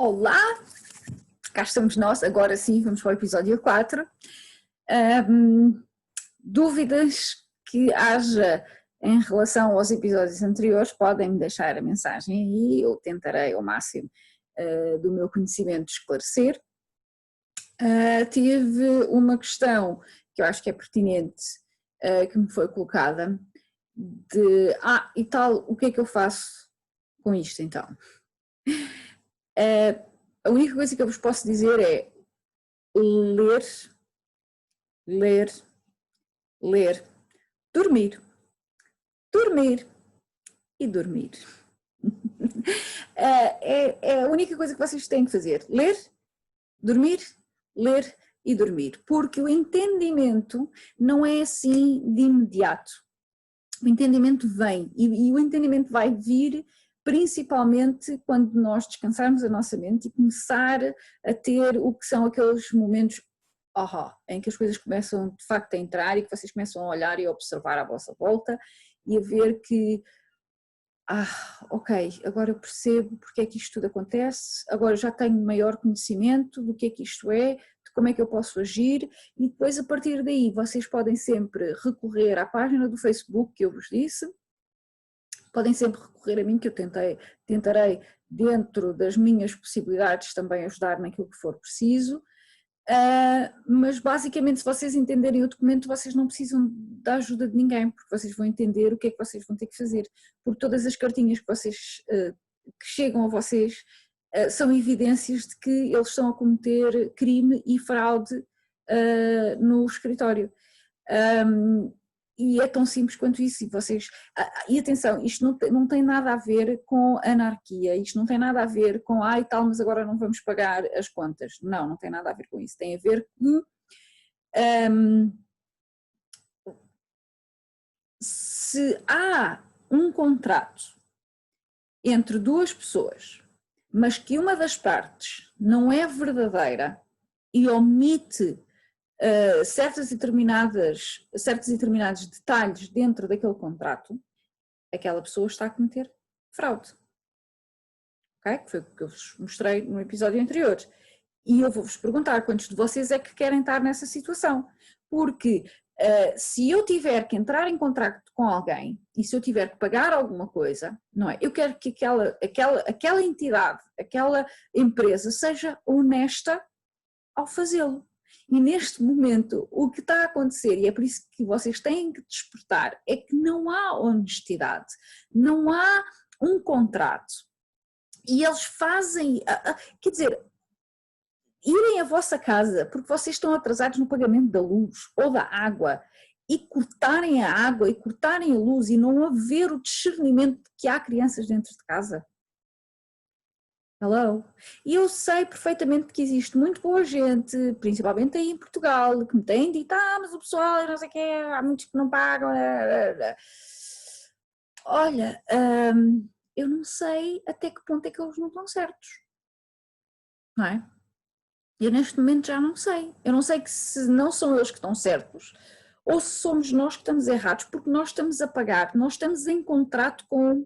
Olá, cá estamos nós, agora sim, vamos para o episódio 4. Dúvidas que haja em relação aos episódios anteriores, podem-me deixar a mensagem aí, eu tentarei ao máximo do meu conhecimento esclarecer. Tive uma questão que eu acho que é pertinente, que me foi colocada, de, e tal, o que é que eu faço com isto então? A única coisa que eu vos posso dizer é ler, ler, ler, dormir, dormir e dormir. É a única coisa que vocês têm que fazer, ler, dormir, ler e dormir, porque o entendimento não é assim de imediato. O entendimento vem e o entendimento vai vir principalmente quando nós descansarmos a nossa mente e começar a ter o que são aqueles momentos em que as coisas começam de facto a entrar e que vocês começam a olhar e a observar à vossa volta e a ver que ok, agora eu percebo porque é que isto tudo acontece, agora já tenho maior conhecimento do que é que isto é, de como é que eu posso agir, e depois a partir daí vocês podem sempre recorrer à página do Facebook que eu vos disse, podem sempre recorrer a mim que eu tentarei dentro das minhas possibilidades também ajudar naquilo que for preciso, mas basicamente se vocês entenderem o documento vocês não precisam da ajuda de ninguém, porque vocês vão entender o que é que vocês vão ter que fazer, porque todas as cartinhas que vocês que chegam a vocês são evidências de que eles estão a cometer crime e fraude no escritório. E é tão simples quanto isso, e vocês, e atenção, isto não tem nada a ver com anarquia, isto não tem nada a ver com e tal, mas agora não vamos pagar as contas, não tem nada a ver com isso, tem a ver com se há um contrato entre duas pessoas, mas que uma das partes não é verdadeira e omite certos e determinados detalhes dentro daquele contrato, aquela pessoa está a cometer fraude. Ok? Que foi o que eu vos mostrei no episódio anterior. E eu vou-vos perguntar quantos de vocês é que querem estar nessa situação. Porque se eu tiver que entrar em contrato com alguém e se eu tiver que pagar alguma coisa, não é? Eu quero que aquela entidade, aquela empresa seja honesta ao fazê-lo. E neste momento o que está a acontecer, e é por isso que vocês têm que despertar, é que não há honestidade, não há um contrato. E eles fazem, quer dizer, irem à vossa casa porque vocês estão atrasados no pagamento da luz ou da água e cortarem a água e cortarem a luz e não haver o discernimento de que há crianças dentro de casa. Hello? E eu sei perfeitamente que existe muito boa gente, principalmente aí em Portugal, que me têm dito, mas o pessoal, não sei o quê, há muitos que não pagam. Olha, eu não sei até que ponto é que eles não estão certos, não é? Eu neste momento já não sei. Eu não sei que se não são eles que estão certos ou se somos nós que estamos errados, porque nós estamos a pagar, nós estamos em contrato com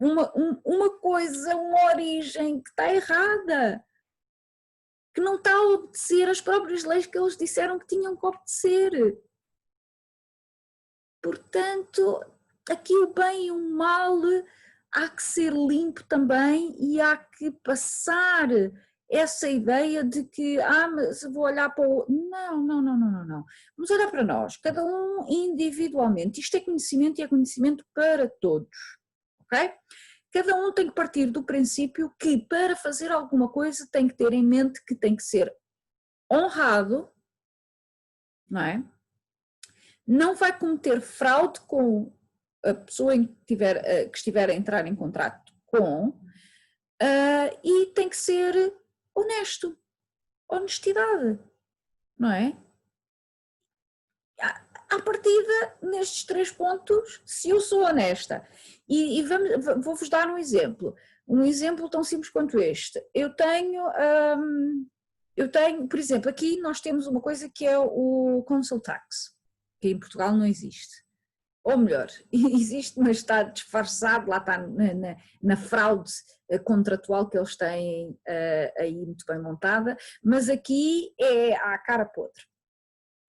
uma coisa, uma origem que está errada, que não está a obedecer as próprias leis que eles disseram que tinham que obedecer. Portanto, aqui o bem e o mal há que ser limpo também e há que passar essa ideia de que, mas vou olhar para o... Não. Vamos olhar para nós, cada um individualmente. Isto é conhecimento e é conhecimento para todos, ok? Cada um tem que partir do princípio que para fazer alguma coisa tem que ter em mente que tem que ser honrado, não é? Não vai cometer fraude com a pessoa que estiver a entrar em contrato com, e tem que ser honesto, honestidade, não é? À partida, nestes 3 pontos, se eu sou honesta, e vou-vos dar um exemplo tão simples quanto este. Eu tenho, por exemplo, aqui nós temos uma coisa que é o Council Tax, que em Portugal não existe. ou melhor, existe, mas está disfarçado, lá está na fraude contratual que eles têm aí muito bem montada, mas aqui é à cara podre.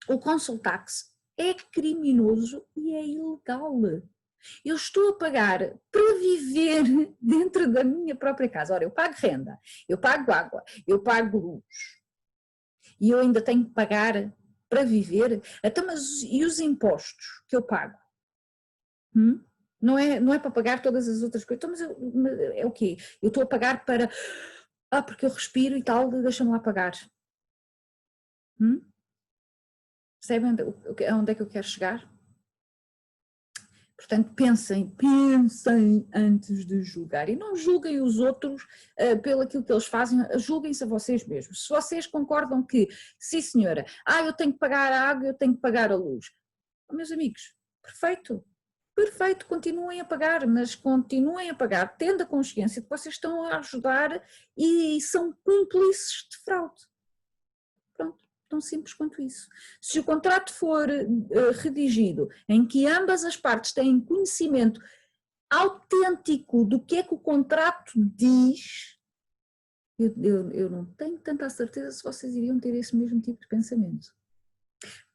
O Council Tax é criminoso e é ilegal. Eu estou a pagar para viver dentro da minha própria casa. Ora, eu pago renda, eu pago água, eu pago luz e eu ainda tenho que pagar para viver. Então, mas e os impostos que eu pago? Não é para pagar todas as outras coisas. Então, mas é o quê? Eu estou a pagar para... porque eu respiro e tal, deixa-me lá pagar. Percebem onde é que eu quero chegar? Portanto, pensem antes de julgar e não julguem os outros pelo aquilo que eles fazem, julguem-se a vocês mesmos. Se vocês concordam que, sim senhora, eu tenho que pagar a água, eu tenho que pagar a luz. Meus amigos, perfeito, continuem a pagar, mas continuem a pagar, tendo a consciência de que vocês estão a ajudar e são cúmplices de fraude. Pronto. Tão simples quanto isso. Se o contrato for redigido em que ambas as partes têm conhecimento autêntico do que é que o contrato diz, eu não tenho tanta certeza se vocês iriam ter esse mesmo tipo de pensamento.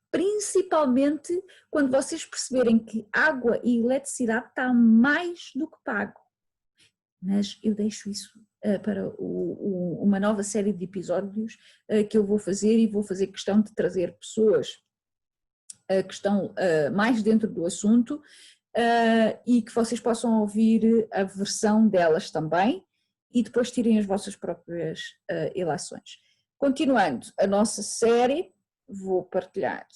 Principalmente quando vocês perceberem que água e eletricidade está mais do que pago. Mas eu deixo isso para uma nova série de episódios que eu vou fazer, e vou fazer questão de trazer pessoas que estão mais dentro do assunto e que vocês possam ouvir a versão delas também e depois tirem as vossas próprias ilações. Continuando a nossa série, vou partilhar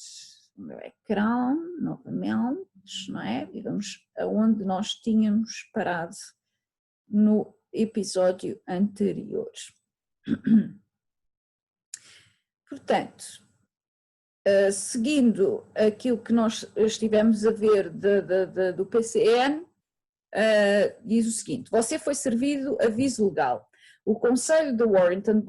o meu ecrã novamente, não é? E vamos aonde nós tínhamos parado no episódio anterior. Portanto, seguindo aquilo que nós estivemos a ver do PCN, diz o seguinte: você foi servido aviso legal. O Conselho de Warrington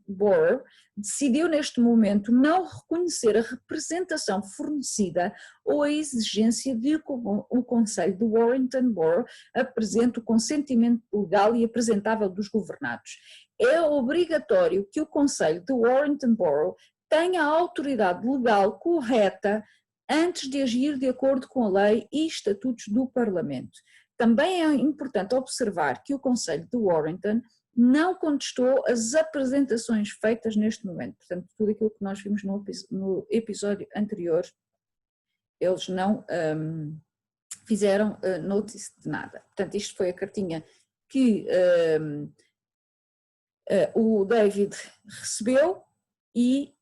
Borough decidiu neste momento não reconhecer a representação fornecida ou a exigência de que o Conselho de Warrington Borough apresente o consentimento legal e apresentável dos governados. É obrigatório que o Conselho de Warrington Borough tenha a autoridade legal correta antes de agir de acordo com a lei e estatutos do Parlamento. Também é importante observar que o Conselho de Warrington não contestou as apresentações feitas neste momento. Portanto, tudo aquilo que nós vimos no episódio anterior, eles não fizeram notice de nada. Portanto, isto foi a cartinha que o David recebeu e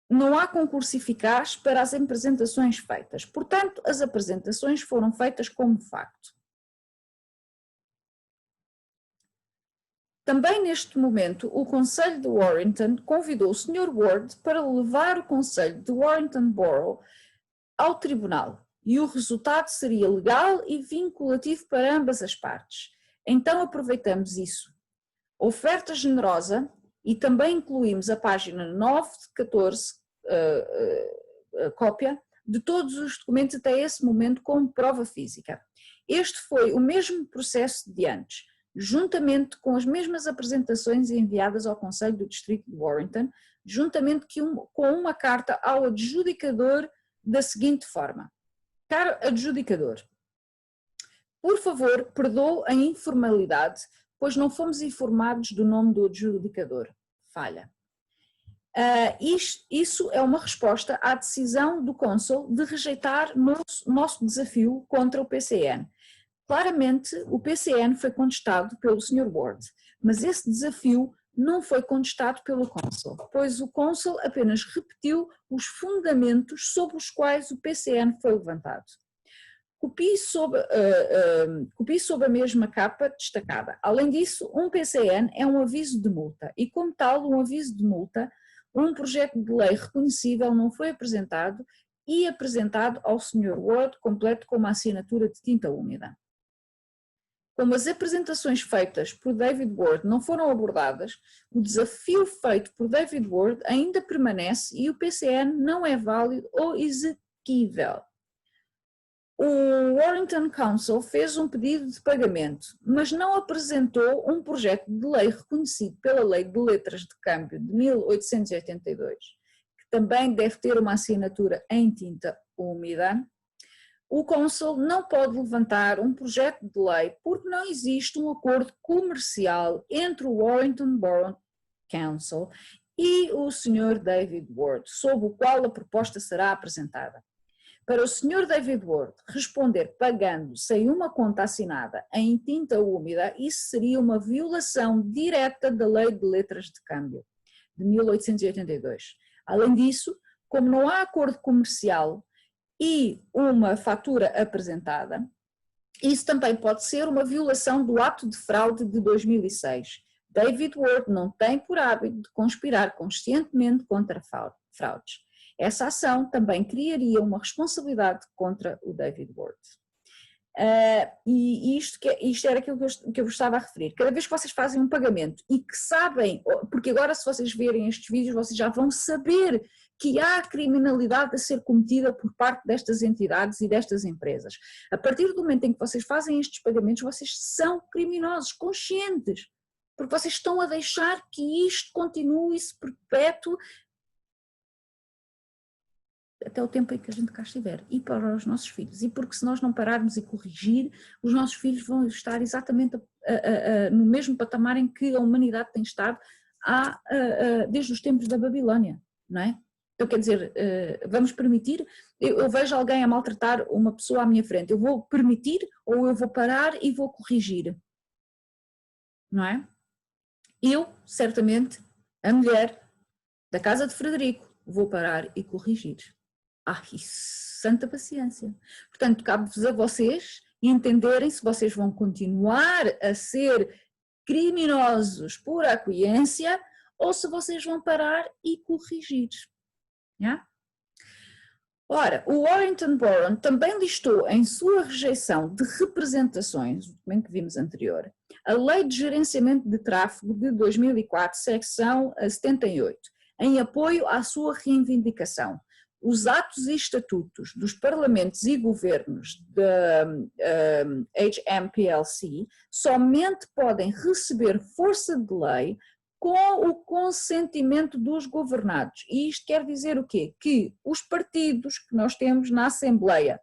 não há concurso eficaz para as apresentações feitas. Portanto, as apresentações foram feitas como facto. Também neste momento, o Conselho de Warrington convidou o Sr. Ward para levar o Conselho de Warrington Borough ao tribunal e o resultado seria legal e vinculativo para ambas as partes. Então aproveitamos isso. Oferta generosa, e também incluímos a página 9 de 14, cópia de todos os documentos até esse momento como prova física. Este foi o mesmo processo de antes, juntamente com as mesmas apresentações enviadas ao Conselho do Distrito de Warrington, juntamente com uma carta ao adjudicador da seguinte forma: caro adjudicador, por favor, perdoe a informalidade, pois não fomos informados do nome do adjudicador. Falha. Isso é uma resposta à decisão do Consul de rejeitar nosso desafio contra o PCN. Claramente, o PCN foi contestado pelo Sr. Ward, mas esse desafio não foi contestado pelo Consul, pois o Consul apenas repetiu os fundamentos sobre os quais o PCN foi levantado. Copie sobre a mesma capa destacada. Além disso, um PCN é um aviso de multa e, como tal, um aviso de multa, um projeto de lei reconhecível não foi apresentado e apresentado ao Sr. Ward completo com uma assinatura de tinta úmida. Como as apresentações feitas por David Ward não foram abordadas, o desafio feito por David Ward ainda permanece e o PCN não é válido ou exequível. O Warrington Council fez um pedido de pagamento, mas não apresentou um projeto de lei reconhecido pela Lei de Letras de Câmbio de 1882, que também deve ter uma assinatura em tinta úmida. O Council não pode levantar um projeto de lei porque não existe um acordo comercial entre o Warrington Borough Council e o Sr. David Ward, sob o qual a proposta será apresentada. Para o Sr. David Ward responder pagando sem uma conta assinada em tinta úmida, isso seria uma violação direta da Lei de Letras de Câmbio de 1882. Além disso, como não há acordo comercial e uma fatura apresentada, isso também pode ser uma violação do ato de fraude de 2006. David Ward não tem por hábito de conspirar conscientemente contra fraudes. Essa ação também criaria uma responsabilidade contra o David Ward. E isto era aquilo que eu vos estava a referir. Cada vez que vocês fazem um pagamento e que sabem, porque agora se vocês verem estes vídeos, vocês já vão saber que há criminalidade a ser cometida por parte destas entidades e destas empresas. A partir do momento em que vocês fazem estes pagamentos, vocês são criminosos, conscientes, porque vocês estão a deixar que isto continue e se perpetue até o tempo em que a gente cá estiver, e para os nossos filhos, e porque se nós não pararmos e corrigir, os nossos filhos vão estar exatamente no mesmo patamar em que a humanidade tem estado desde os tempos da Babilónia, não é? Então quer dizer, vamos permitir, eu vejo alguém a maltratar uma pessoa à minha frente, eu vou permitir ou eu vou parar e vou corrigir, não é? Eu, certamente, a mulher da casa de Frederico, vou parar e corrigir. Santa paciência. Portanto, cabe-vos a vocês entenderem se vocês vão continuar a ser criminosos por aquiescência ou se vocês vão parar e corrigir. Yeah? Ora, o Warrington Borough também listou em sua rejeição de representações, o documento que vimos anterior, a Lei de Gerenciamento de Tráfego de 2004, secção 78, em apoio à sua reivindicação. Os atos e estatutos dos parlamentos e governos da HMPLC somente podem receber força de lei com o consentimento dos governados. E isto quer dizer o quê? Que os partidos que nós temos na Assembleia,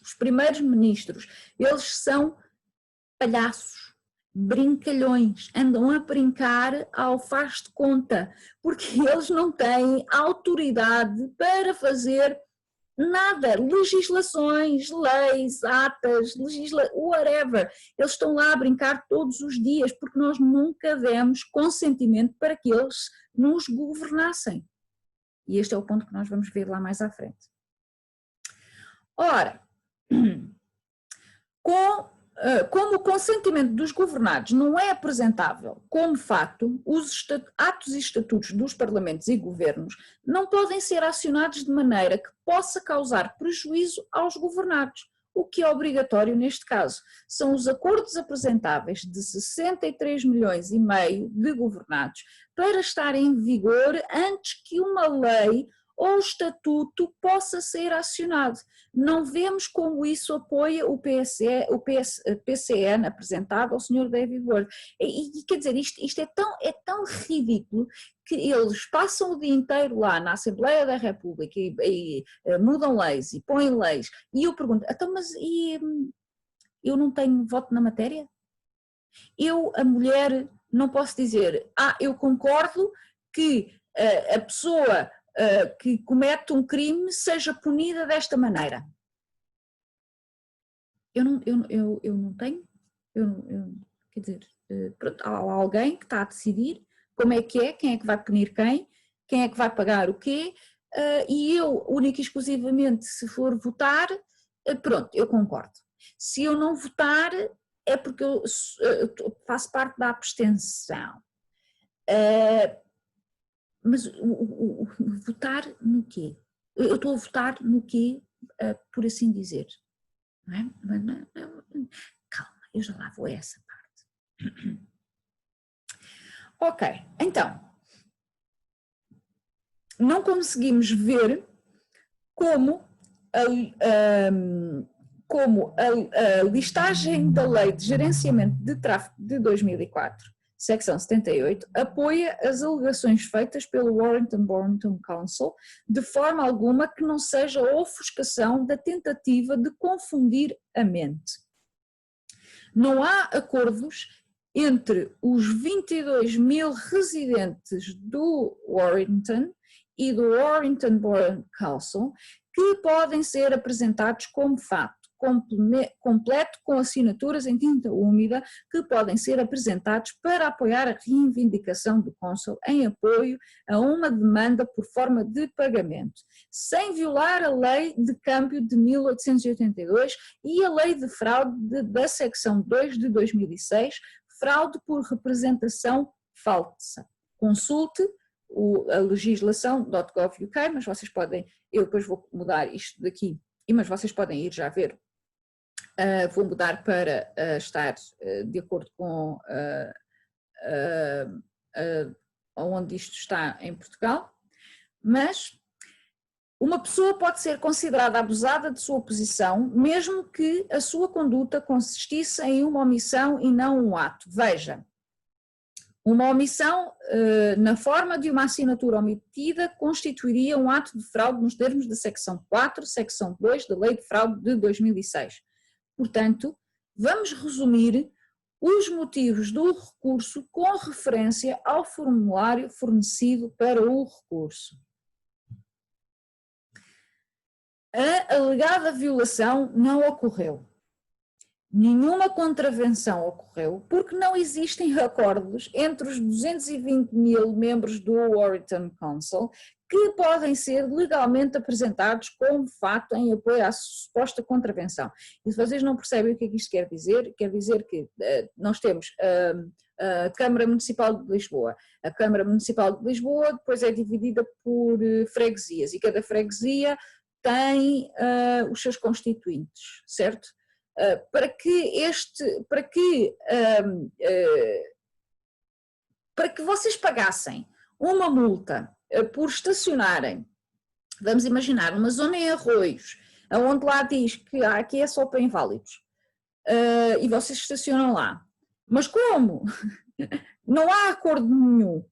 os primeiros ministros, eles são palhaços, brincalhões, andam a brincar ao faz de conta, porque eles não têm autoridade para fazer nada, legislações, leis, atas, whatever, eles estão lá a brincar todos os dias, porque nós nunca demos consentimento para que eles nos governassem. E este é o ponto que nós vamos ver lá mais à frente. Ora, como o consentimento dos governados não é apresentável como facto, os atos e estatutos dos parlamentos e governos não podem ser acionados de maneira que possa causar prejuízo aos governados. O que é obrigatório neste caso são os acordos apresentáveis de 63 milhões e meio de governados para estarem em vigor antes que uma lei ou o estatuto possa ser acionado. Não vemos como isso apoia o PCN apresentado ao Sr. David Ward. E quer dizer, isto é tão ridículo que eles passam o dia inteiro lá na Assembleia da República e mudam leis e põem leis. E eu pergunto, então mas eu não tenho voto na matéria? Eu, a mulher, não posso dizer, eu concordo que a pessoa que comete um crime seja punida desta maneira. Eu não tenho, quer dizer, pronto, há alguém que está a decidir como é, quem é que vai punir quem é que vai pagar o quê, e eu, única e exclusivamente, se for votar, pronto, eu concordo. Se eu não votar, é porque eu faço parte da abstenção. Mas votar no quê? Eu estou a votar no quê, por assim dizer? Não é? Calma, eu já lá vou a essa parte. Ok, então, não conseguimos ver como como a listagem da Lei de Gerenciamento de Tráfego de 2004, secção 78, apoia as alegações feitas pelo Warrington Bourne Council de forma alguma que não seja ofuscação da tentativa de confundir a mente. Não há acordos entre os 22 mil residentes do Warrington e do Warrington Bourne Council que podem ser apresentados como fato completo com assinaturas em tinta úmida que podem ser apresentados para apoiar a reivindicação do Consul em apoio a uma demanda por forma de pagamento, sem violar a Lei de Câmbio de 1882 e a Lei de Fraude da secção 2 de 2006, fraude por representação falsa. Consulte a legislação.gov.uk, mas vocês podem, eu depois vou mudar isto daqui, mas vocês podem ir já ver. Vou mudar para estar de acordo com onde isto está em Portugal, mas uma pessoa pode ser considerada abusada de sua posição, mesmo que a sua conduta consistisse em uma omissão e não um ato. Veja, uma omissão na forma de uma assinatura omitida constituiria um ato de fraude nos termos da secção 4, secção 2 da Lei de Fraude de 2006. Portanto, vamos resumir os motivos do recurso com referência ao formulário fornecido para o recurso. A alegada violação não ocorreu. Nenhuma contravenção ocorreu porque não existem acordos entre os 220 mil membros do Warrington Council que podem ser legalmente apresentados como fato em apoio à suposta contravenção. E se vocês não percebem o que é que isto quer dizer que nós temos a Câmara Municipal de Lisboa. A Câmara Municipal de Lisboa depois é dividida por freguesias e cada freguesia tem os seus constituintes, certo? Para que vocês pagassem uma multa por estacionarem, vamos imaginar, uma zona em Arroios, onde lá diz que aqui é só para inválidos, e vocês estacionam lá. Mas como? Não há acordo nenhum,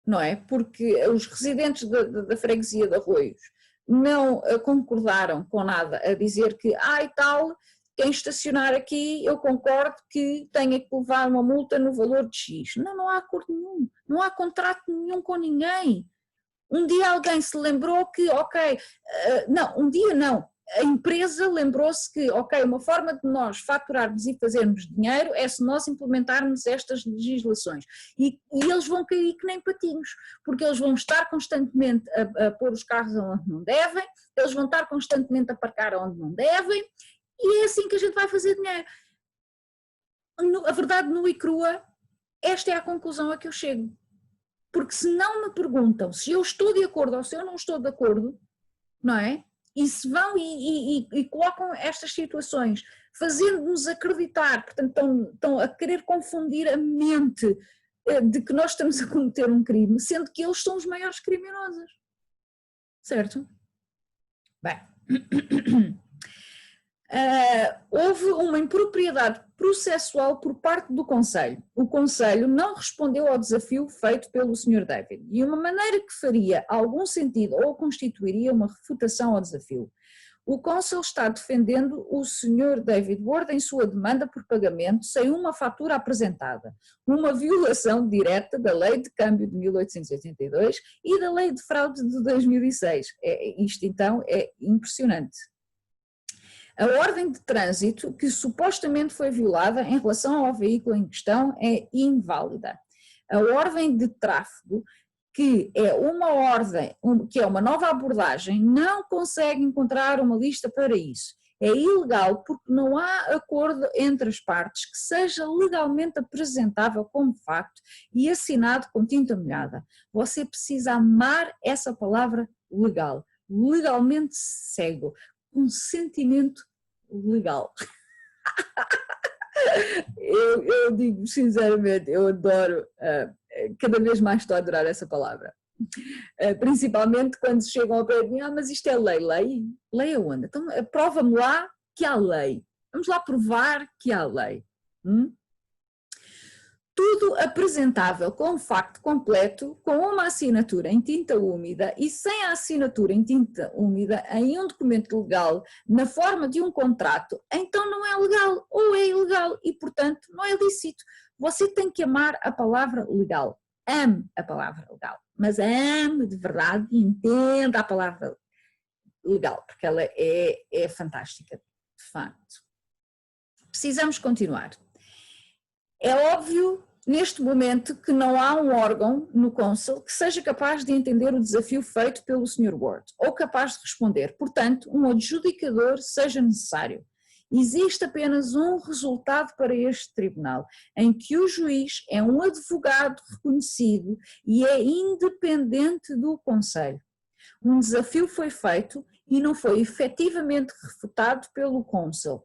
não é? Porque os residentes da freguesia de Arroios não concordaram com nada a dizer que, e tal, quem estacionar aqui, eu concordo que tenha que levar uma multa no valor de X. Não há acordo nenhum, não há contrato nenhum com ninguém. Um dia alguém se lembrou que, um dia não, a empresa lembrou-se que, uma forma de nós faturarmos e fazermos dinheiro é se nós implementarmos estas legislações. E eles vão cair que nem patinhos, porque eles vão estar constantemente a pôr os carros onde não devem, eles vão estar constantemente a aparcar onde não devem, e é assim que a gente vai fazer dinheiro. A verdade nua e crua, esta é a conclusão a que eu chego. Porque se não me perguntam se eu estou de acordo ou se eu não estou de acordo, não é? E se vão e colocam estas situações, fazendo-nos acreditar, portanto estão a querer confundir a mente de que nós estamos a cometer um crime, sendo que eles são os maiores criminosos. Certo? Bem... houve uma impropriedade processual por parte do Conselho. O Conselho não respondeu ao desafio feito pelo Sr. David, de uma maneira que faria algum sentido ou constituiria uma refutação ao desafio. O Conselho está defendendo o Sr. David Ward em sua demanda por pagamento sem uma fatura apresentada, uma violação direta da Lei de Câmbio de 1882 e da Lei de Fraude de 2006. Isto então é impressionante. A ordem de trânsito que supostamente foi violada em relação ao veículo em questão é inválida. A ordem de tráfego, que é uma ordem, que é uma nova abordagem, não consegue encontrar uma lista para isso. É ilegal porque não há acordo entre as partes que seja legalmente apresentável como facto e assinado com tinta molhada. Você precisa amar essa palavra legal, legalmente cego. Um sentimento legal. eu digo sinceramente, eu adoro, cada vez mais estou a adorar essa palavra. Principalmente quando chegam ao pé de mim, mas isto é lei. Lei aonde? Então prova-me lá que há lei. Vamos lá provar que há lei. Tudo apresentável com um facto completo, com uma assinatura em tinta úmida e sem a assinatura em tinta úmida em um documento legal, na forma de um contrato, então não é legal ou é ilegal e, portanto, não é lícito. Você tem que amar a palavra legal. Ame a palavra legal, mas ame de verdade e entenda a palavra legal, porque ela é fantástica, de facto. Precisamos continuar. É óbvio, neste momento, que não há um órgão no Council que seja capaz de entender o desafio feito pelo Sr. Ward, ou capaz de responder. Portanto, um adjudicador seja necessário. Existe apenas um resultado para este tribunal, em que o juiz é um advogado reconhecido e é independente do Conselho. Um desafio foi feito e não foi efetivamente refutado pelo Council.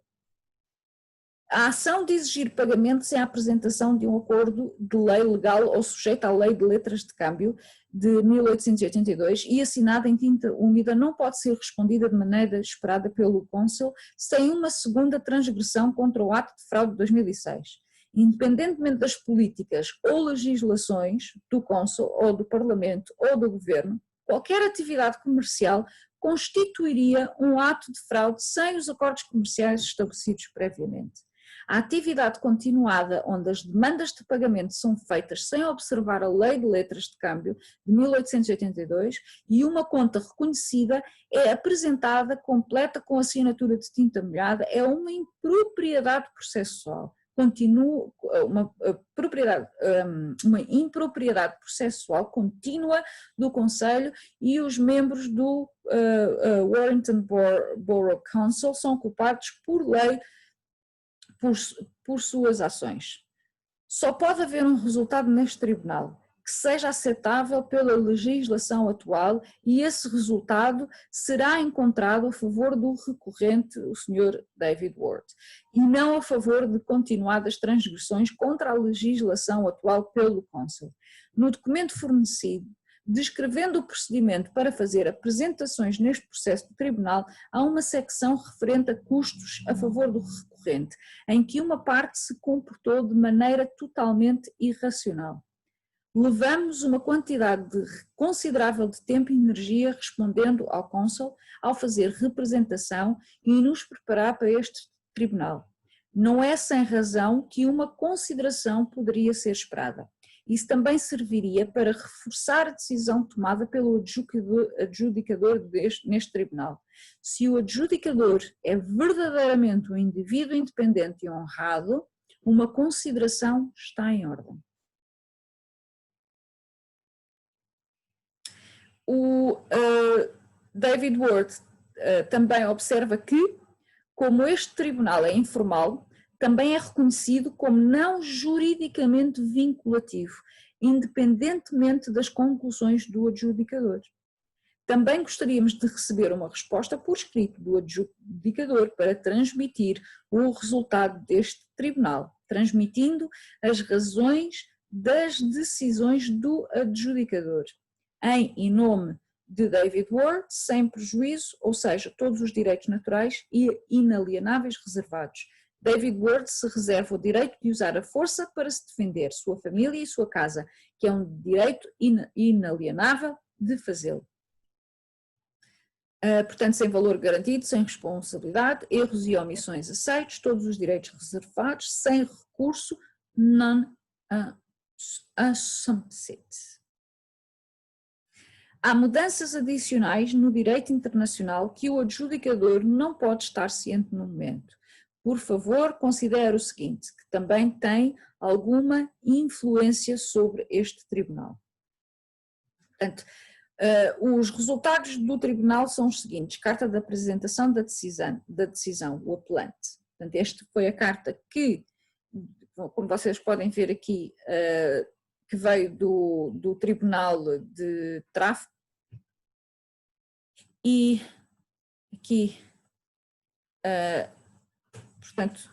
A ação de exigir pagamento sem a apresentação de um acordo de lei legal ou sujeito à lei de letras de câmbio de 1882 e assinada em tinta úmida não pode ser respondida de maneira esperada pelo Council sem uma segunda transgressão contra o ato de fraude de 2006. Independentemente das políticas ou legislações do Council ou do Parlamento ou do Governo, qualquer atividade comercial constituiria um ato de fraude sem os acordos comerciais estabelecidos previamente. A atividade continuada onde as demandas de pagamento são feitas sem observar a Lei de Letras de Câmbio de 1882 e uma conta reconhecida é apresentada completa com assinatura de tinta molhada é uma impropriedade processual. Uma impropriedade processual contínua do Conselho e os membros do Warrington Borough Council são culpados por lei por suas ações. Só pode haver um resultado neste tribunal que seja aceitável pela legislação atual e esse resultado será encontrado a favor do recorrente, o Sr. David Ward, e não a favor de continuadas transgressões contra a legislação atual pelo Council. No documento fornecido, descrevendo o procedimento para fazer apresentações neste processo do tribunal, há uma secção referente a custos a favor do recorrente, em que uma parte se comportou de maneira totalmente irracional. Levamos uma quantidade considerável de tempo e energia respondendo ao Council ao fazer representação e nos preparar para este tribunal. Não é sem razão que uma consideração poderia ser esperada. Isso também serviria para reforçar a decisão tomada pelo adjudicador neste tribunal. Se o adjudicador é verdadeiramente um indivíduo independente e honrado, uma consideração está em ordem. O David Ward também observa que, como este tribunal é informal, também é reconhecido como não juridicamente vinculativo, independentemente das conclusões do adjudicador. Também gostaríamos de receber uma resposta por escrito do adjudicador para transmitir o resultado deste tribunal, transmitindo as razões das decisões do adjudicador, em e nome de David Ward, sem prejuízo, ou seja, todos os direitos naturais e inalienáveis reservados. David Ward se reserva o direito de usar a força para se defender sua família e sua casa, que é um direito inalienável de fazê-lo. Portanto, sem valor garantido, sem responsabilidade, erros e omissões aceitos, todos os direitos reservados, sem recurso, non-assumpted. Há mudanças adicionais no direito internacional que o adjudicador não pode estar ciente no momento. Por favor, considere o seguinte, que também tem alguma influência sobre este tribunal. Portanto, os resultados do tribunal são os seguintes: carta de apresentação da decisão, o apelante. Portanto, esta foi a carta que, como vocês podem ver aqui, que veio do Tribunal de Tráfico, e aqui, portanto,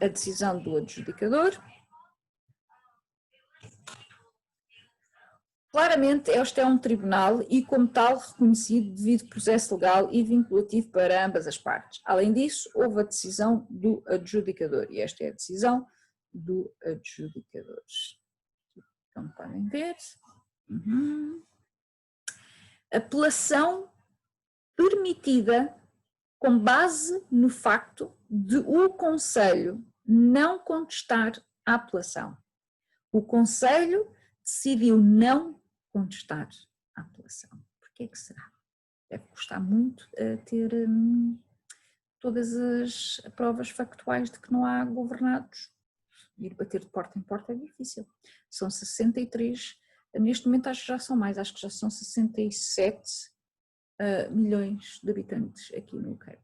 a decisão do adjudicador. Claramente, este é um tribunal e, como tal, reconhecido devido processo legal e vinculativo para ambas as partes. Além disso, houve a decisão do adjudicador, e esta é a decisão do adjudicador. Então, podem ver. Apelação permitida com base no facto de o Conselho não contestar a apelação. O Conselho decidiu não contestar a apelação. Por que é que será? Deve custar muito ter todas as provas factuais de que não há governados. Ir bater de porta em porta é difícil. São 63, neste momento acho que já são mais, acho que já são 67 milhões de habitantes aqui no UK.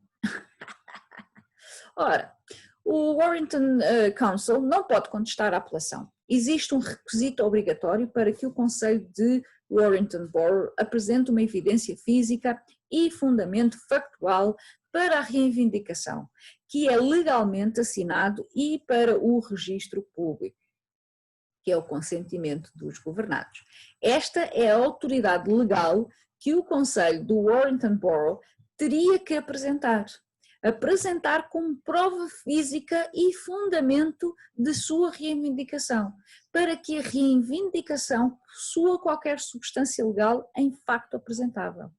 Ora, o Warrington Council não pode contestar a apelação. Existe um requisito obrigatório para que o Conselho de Warrington Borough apresente uma evidência física e fundamento factual para a reivindicação, que é legalmente assinado e para o registro público, que é o consentimento dos governados. Esta é a autoridade legal que o Conselho do Warrington Borough teria que apresentar como prova física e fundamento de sua reivindicação, para que a reivindicação possua qualquer substância legal em facto apresentável.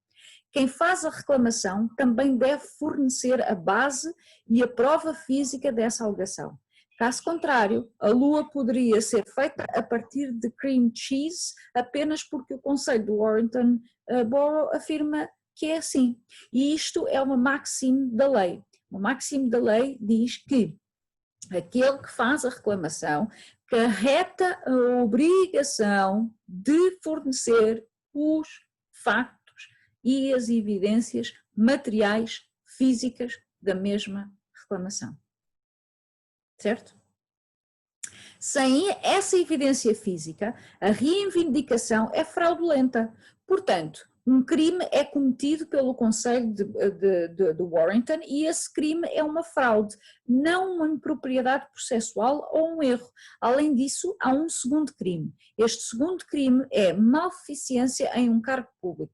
Quem faz a reclamação também deve fornecer a base e a prova física dessa alegação. Caso contrário, a lua poderia ser feita a partir de cream cheese apenas porque o Conselho do Warrington Borough afirma que é assim. E isto é uma máxime da lei. Uma máxime da lei diz que aquele que faz a reclamação carrega a obrigação de fornecer os factos e as evidências materiais, físicas da mesma reclamação. Certo? Sem essa evidência física, a reivindicação é fraudulenta. Portanto, um crime é cometido pelo Conselho de Warrington e esse crime é uma fraude, não uma impropriedade processual ou um erro. Além disso, há um segundo crime. Este segundo crime é maleficência em um cargo público.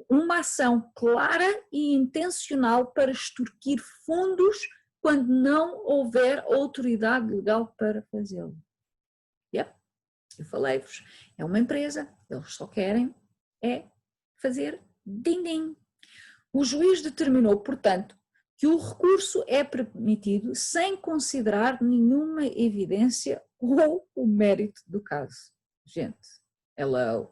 Uma ação clara e intencional para extorquir fundos quando não houver autoridade legal para fazê-lo. Yep. Eu falei-vos, é uma empresa, eles só querem fazer din-din. O juiz determinou, portanto, que o recurso é permitido sem considerar nenhuma evidência ou o mérito do caso. Gente, hello.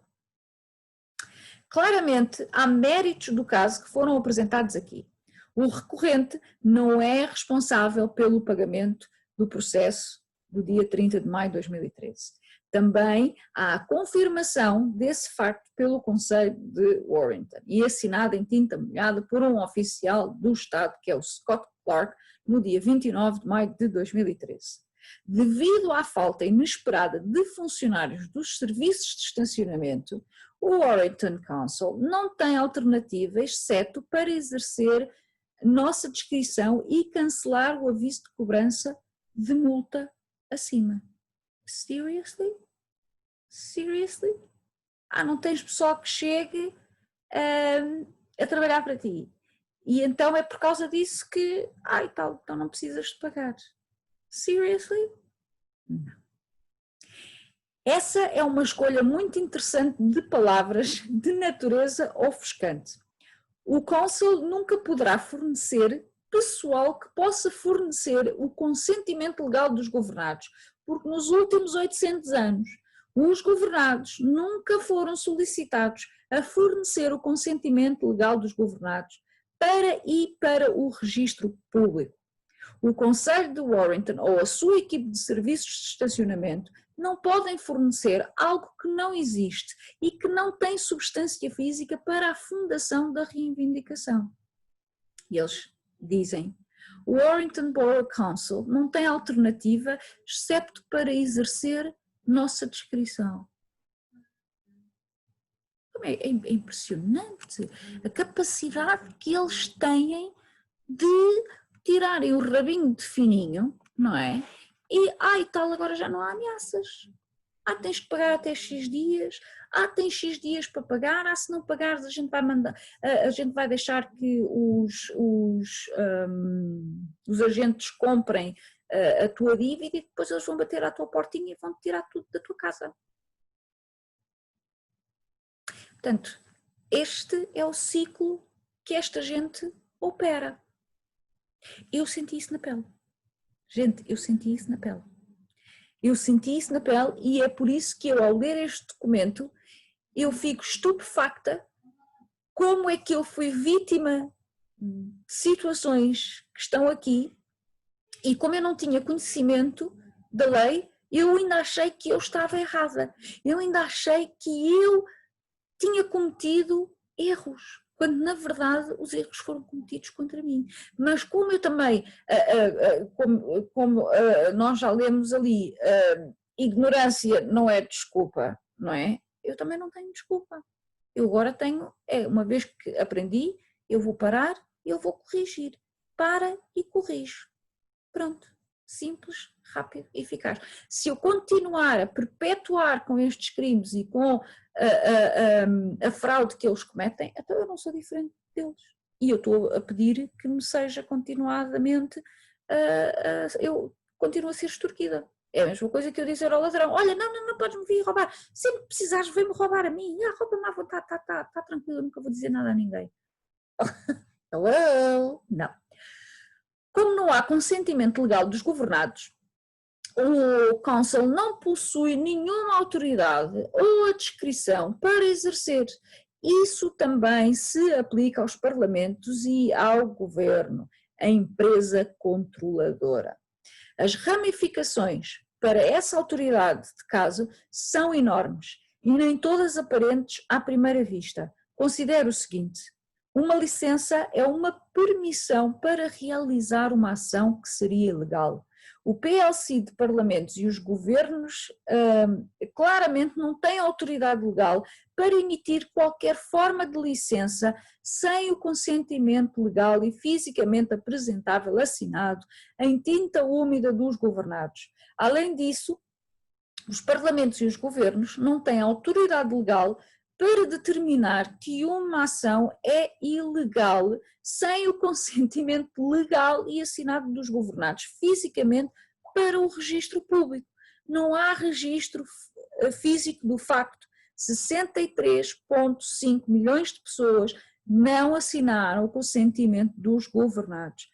Claramente, há méritos do caso que foram apresentados aqui. O recorrente não é responsável pelo pagamento do processo do dia 30 de maio de 2013. Também há a confirmação desse facto pelo Conselho de Warrington e assinada em tinta molhada por um oficial do Estado, que é o Scott Clark, no dia 29 de maio de 2013. Devido à falta inesperada de funcionários dos serviços de estacionamento, o Warrington Council não tem alternativa exceto para exercer nossa descrição e cancelar o aviso de cobrança de multa acima. Seriously? Seriously? Não tens pessoal que chegue a trabalhar para ti. E então é por causa disso que, tal, então não precisas de pagar. Seriously? Não. Essa é uma escolha muito interessante de palavras de natureza ofuscante. O Council nunca poderá fornecer pessoal que possa fornecer o consentimento legal dos governados, porque nos últimos 800 anos os governados nunca foram solicitados a fornecer o consentimento legal dos governados para o registro público. O Conselho de Warrington ou a sua equipe de serviços de estacionamento não podem fornecer algo que não existe e que não tem substância física para a fundação da reivindicação. E eles dizem, o Warrington Borough Council não tem alternativa excepto para exercer nossa descrição. É impressionante a capacidade que eles têm de tirarem o rabinho de fininho, não é? E tal, agora já não há ameaças. tens que pagar até X dias, tens X dias para pagar, se não pagares a gente vai mandar, a gente vai deixar que os agentes comprem a tua dívida e depois eles vão bater à tua portinha e vão-te tirar tudo da tua casa. Portanto, este é o ciclo que esta gente opera. Eu senti isso na pele. Gente, eu senti isso na pele. Eu senti isso na pele e é por isso que eu, ao ler este documento, eu fico estupefacta como é que eu fui vítima de situações que estão aqui e como eu não tinha conhecimento da lei, eu ainda achei que eu estava errada. Eu ainda achei que eu tinha cometido erros, quando na verdade os erros foram cometidos contra mim. Mas como eu também, como nós já lemos ali, ignorância não é desculpa, não é? Eu também não tenho desculpa. Eu agora tenho, uma vez que aprendi, eu vou parar e eu vou corrigir. Para e corrijo. Pronto. Simples, rápido e eficaz. Se eu continuar a perpetuar com estes crimes e com a fraude que eles cometem, então eu não sou diferente deles. E eu estou a pedir que me seja continuadamente, eu continuo a ser extorquida. É a mesma coisa que eu dizer ao ladrão, olha, não podes-me vir roubar, sempre que precisares vem-me roubar a mim, rouba-me à vontade, tá tranquilo, eu nunca vou dizer nada a ninguém. Hello? Não. Como não há consentimento legal dos governados, o Council não possui nenhuma autoridade ou a discrição para exercer. Isso também se aplica aos parlamentos e ao governo, a empresa controladora. As ramificações para essa autoridade de caso são enormes e nem todas aparentes à primeira vista. Considero o seguinte: uma licença é uma permissão para realizar uma ação que seria ilegal. O PLC de parlamentos e os governos claramente não têm autoridade legal para emitir qualquer forma de licença sem o consentimento legal e fisicamente apresentável assinado em tinta úmida dos governados. Além disso, os parlamentos e os governos não têm autoridade legal para determinar que uma ação é ilegal sem o consentimento legal e assinado dos governados fisicamente para o registro público. Não há registro físico do facto. 63,5 milhões de pessoas não assinaram o consentimento dos governados.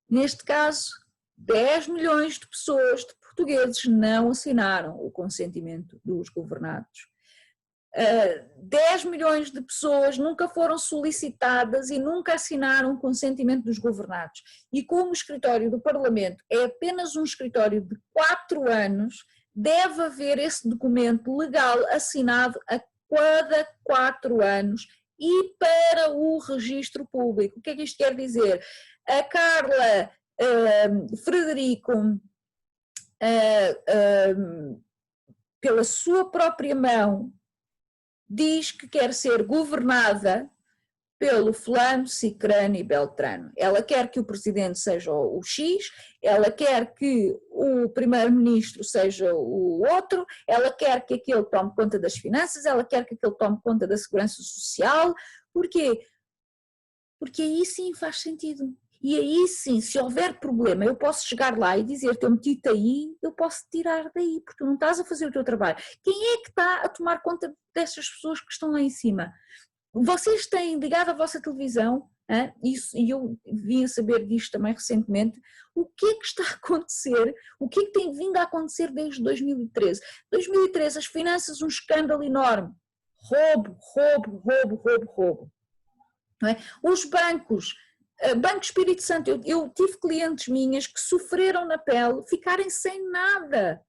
Neste caso, 10 milhões de pessoas, de portugueses, não assinaram o consentimento dos governados. 10 milhões de pessoas nunca foram solicitadas e nunca assinaram o consentimento dos governados. E como o escritório do Parlamento é apenas um escritório de 4 anos, deve haver esse documento legal assinado a cada 4 anos e para o registro público. O que é que isto quer dizer? A Carla Frederico, pela sua própria mão, diz que quer ser governada pelo fulano, cicrano e beltrano. Ela quer que o presidente seja o X, ela quer que o primeiro-ministro seja o outro, ela quer que aquele tome conta das finanças, ela quer que aquele tome conta da segurança social. Porquê? Porque aí sim faz sentido. E aí sim, se houver problema, eu posso chegar lá e dizer-te, eu meti-te aí, eu posso tirar daí, porque tu não estás a fazer o teu trabalho. Quem é que está a tomar conta destas pessoas que estão lá em cima? Vocês têm ligado a vossa televisão, isso, e eu vim a saber disto também recentemente, o que é que está a acontecer, o que é que tem vindo a acontecer desde 2013? 2013, as finanças, um escândalo enorme, roubo. Não é? Os bancos, Banco Espírito Santo, eu tive clientes minhas que sofreram na pele, ficarem sem nada.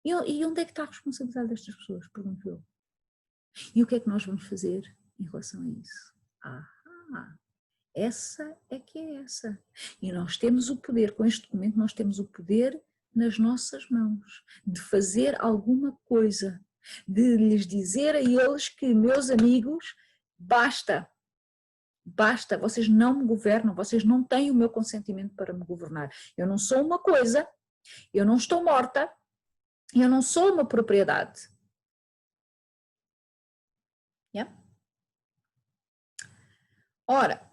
E onde é que está a responsabilidade destas pessoas? Pergunto eu. E o que é que nós vamos fazer em relação a isso? Essa é que é essa. E nós temos o poder, com este documento, nós temos o poder nas nossas mãos, de fazer alguma coisa, de lhes dizer a eles que, meus amigos, basta, vocês não me governam, vocês não têm o meu consentimento para me governar. Eu não sou uma coisa, eu não estou morta, Eu não sou uma propriedade. Yeah? Ora,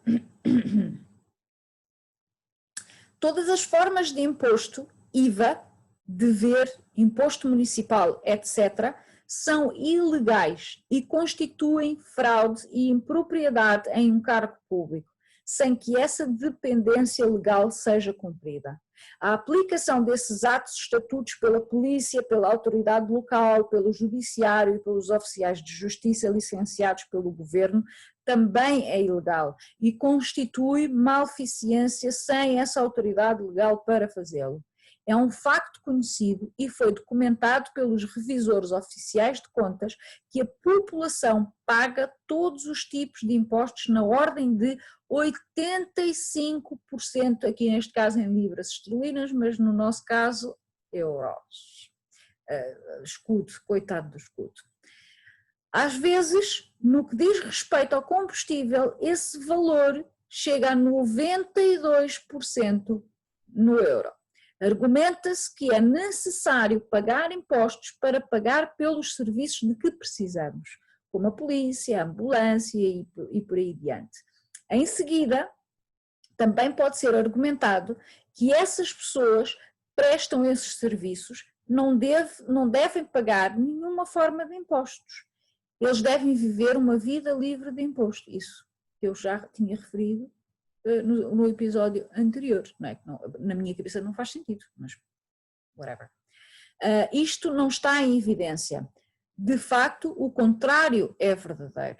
todas as formas de imposto, IVA, dever, imposto municipal, etc., são ilegais e constituem fraude e impropriedade em um cargo público, sem que essa dependência legal seja cumprida. A aplicação desses atos, estatutos pela polícia, pela autoridade local, pelo judiciário e pelos oficiais de justiça licenciados pelo governo também é ilegal e constitui malficência sem essa autoridade legal para fazê-lo. É um facto conhecido e foi documentado pelos revisores oficiais de contas que a população paga todos os tipos de impostos na ordem de 85%, aqui neste caso em libras esterlinas, mas no nosso caso, euros. Escudo, coitado do escudo. Às vezes, no que diz respeito ao combustível, esse valor chega a 92% no euro. Argumenta-se que é necessário pagar impostos para pagar pelos serviços de que precisamos, como a polícia, a ambulância e por aí adiante. Em seguida, também pode ser argumentado que essas pessoas prestam esses serviços, não devem pagar nenhuma forma de impostos. Eles devem viver uma vida livre de imposto. Isso eu já tinha referido no episódio anterior, não é? Que não, na minha cabeça não faz sentido, mas whatever. Isto não está em evidência. De facto, o contrário é verdadeiro.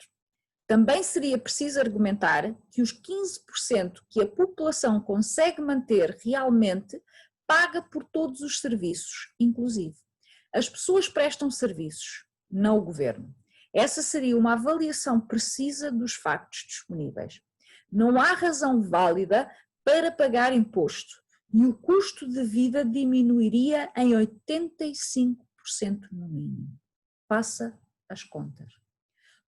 Também seria preciso argumentar que os 15% que a população consegue manter realmente paga por todos os serviços, inclusive. As pessoas prestam serviços, não o governo. Essa seria uma avaliação precisa dos factos disponíveis. Não há razão válida para pagar imposto e o custo de vida diminuiria em 85% no mínimo. Faça as contas.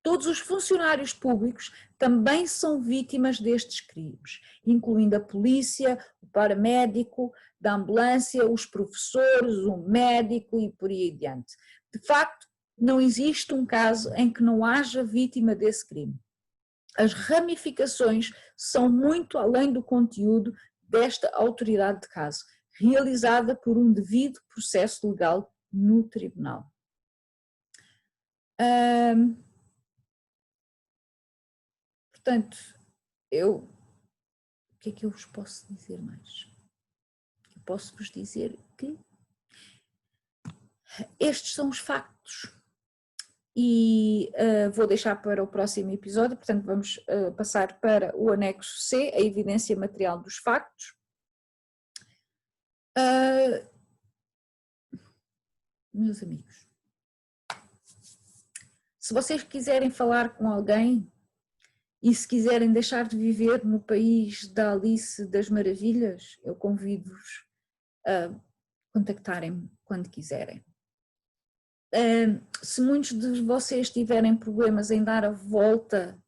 Todos os funcionários públicos também são vítimas destes crimes, incluindo a polícia, o paramédico, da ambulância, os professores, o médico e por aí adiante. De facto, não existe um caso em que não haja vítima desse crime. As ramificações são muito além do conteúdo desta autoridade de caso, realizada por um devido processo legal no tribunal. Portanto, o que é que eu vos posso dizer mais? Eu posso vos dizer que estes são os factos. E vou deixar para o próximo episódio, portanto vamos passar para o anexo C, a evidência material dos factos. Meus amigos, se vocês quiserem falar com alguém e se quiserem deixar de viver no país da Alice das Maravilhas, eu convido-vos a contactarem-me quando quiserem. Se muitos de vocês tiverem problemas em dar a volta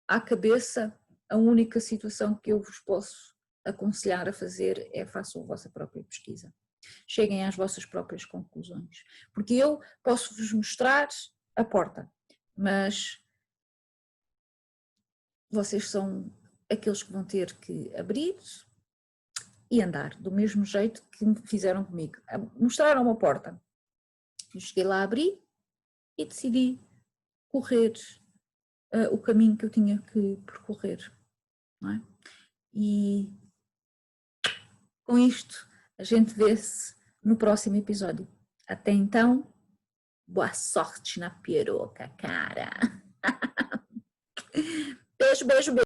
à cabeça, a única situação que eu vos posso aconselhar a fazer é façam a vossa própria pesquisa. Cheguem às vossas próprias conclusões. Porque eu posso vos mostrar a porta, mas vocês são aqueles que vão ter que abrir e andar, do mesmo jeito que fizeram comigo. Mostraram uma porta. Eu cheguei lá, abri e decidi correr o caminho que eu tinha que percorrer. Não é? E com isto a gente vê-se no próximo episódio. Até então, boa sorte na peroca, cara. Beijo, beijo, beijo.